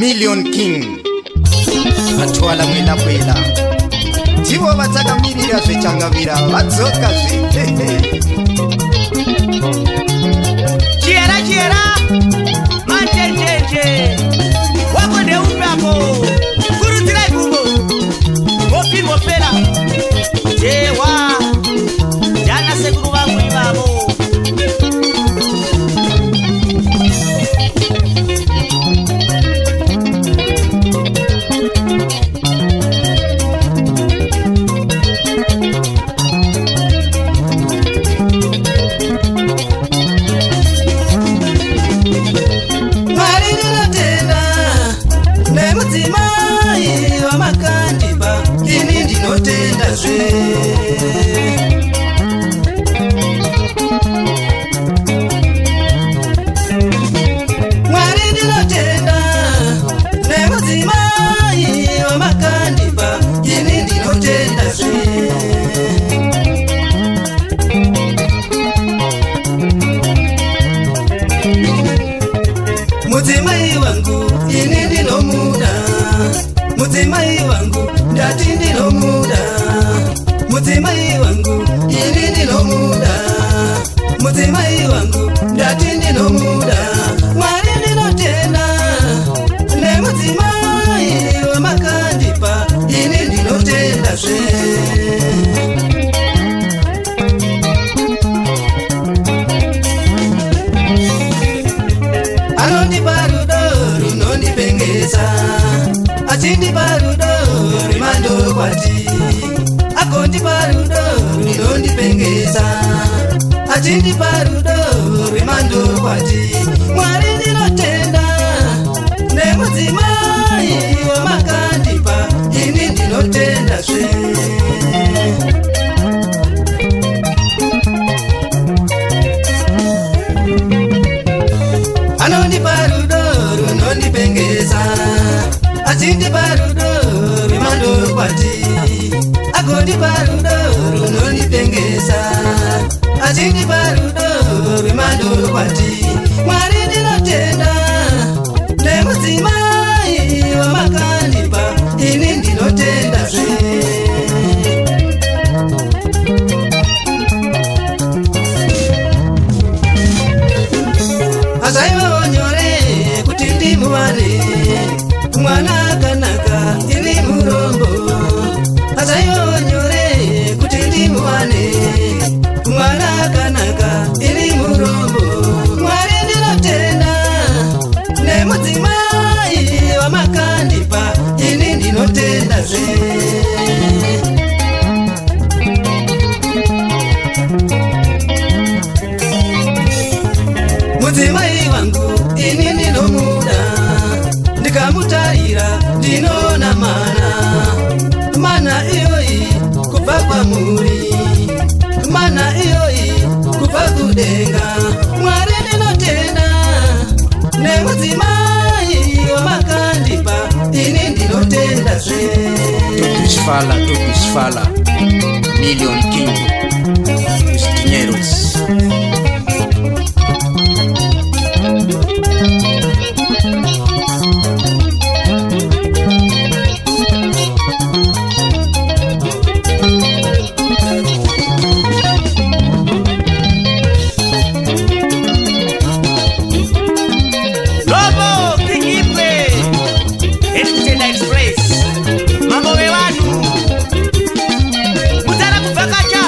Million King Atwala mwela kwela Jiwo bataka mirira zvechangavira Vatsoka zve Chiera chiera Manjenjenje Wako ne upapo Kurutira igumo Mopi mopera Jewa Jana sekuru wangu ibabo Mudzimai wangu ini ndinomuda Mudzimai wangu ndati ndinomuda Mudzimai wangu ini ndinomuda Mudzimai wangu ndati ndinomuda Mwari ndinotenda nemudzimai wamakandipa ini ndinotenda zve Anondipa rudo runondipengesa Achindipa rudo rimandokwati Akondipa rudo runondipengesa Achindipa rudo rimandokwati Mwari ndinotenda nemudzimai wamakandipa ini ndinotenda zve Anondipa rudo runondipengesa Achindipa rudo rimandokwati Akondipa rudo runondipengesa Achindipa rudo rimandokwati Mwari ndinotenda nemudzimai wamakandipa ini ndinotenda zve Asayonyore kuti ndimuwane Mwana kanaka ini murombo Asayonyore kuti ndimuwane Mwana kanaka ini murombo Mwari ndinotenda nemudzimai wamakandipa ini ndinotenda zve Mudzimai wangu ini ndinomuda Ndikamutarira ndinoona mana iyoyi kubva kwamuri Mana iyoyi kubva kudenga Mwari ndinotenda nemudzimai wamakandipa ini ndinotenda zve Topishfala Million King Os dinheiros Mambo wewanu Mutara kuvakacha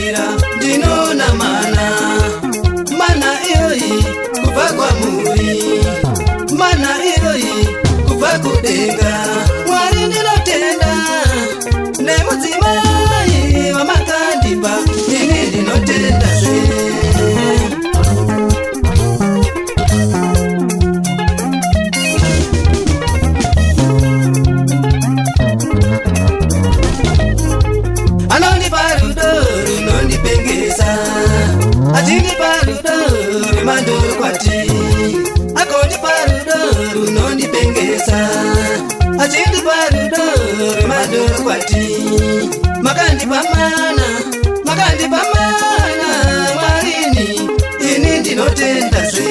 ndikangomira ndinona mana iyoyi kubva kwamuri, mana iyoyi kubva kudenga. Mwari ndinotenda nemudzimai wamakandipa, ini ndinotenda zve. Anondipa rudo runondipengesa, achindipa rudo rwemandorokwati, akondipa rudo runondipengesa, achindipa rudo rwemandorokwati. Makandipa mana Mwarini, ini ndinotenda zve.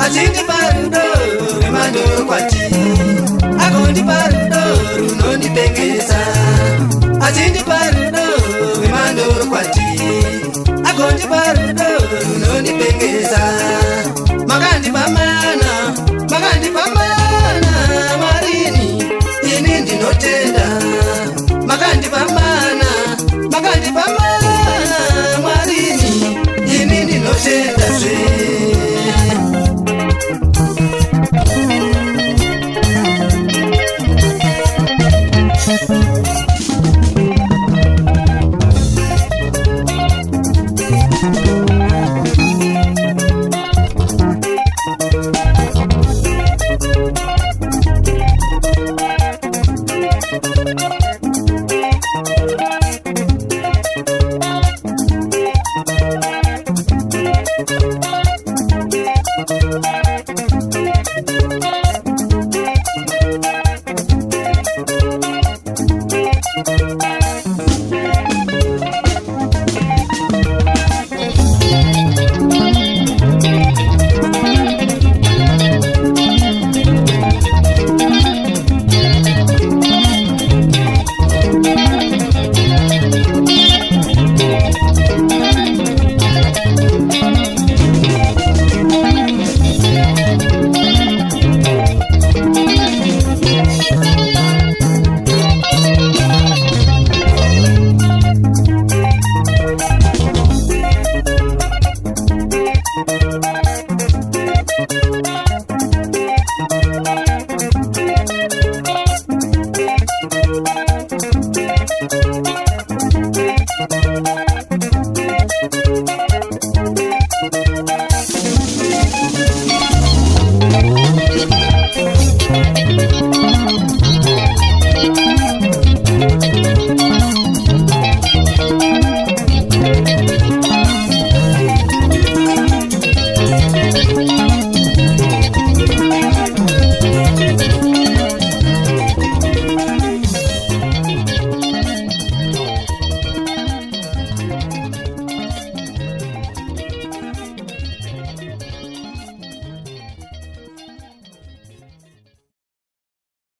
Achindipa rudo rwemandorokwati, akondipa rudo runondipengesa, achindipa rudo rwemandorokwati, akondipa rudo runondipengesa. Makandipa mana Mwarini, ini ndinotenda. Makandipa mana Mwarini, ini ndinotenda zve.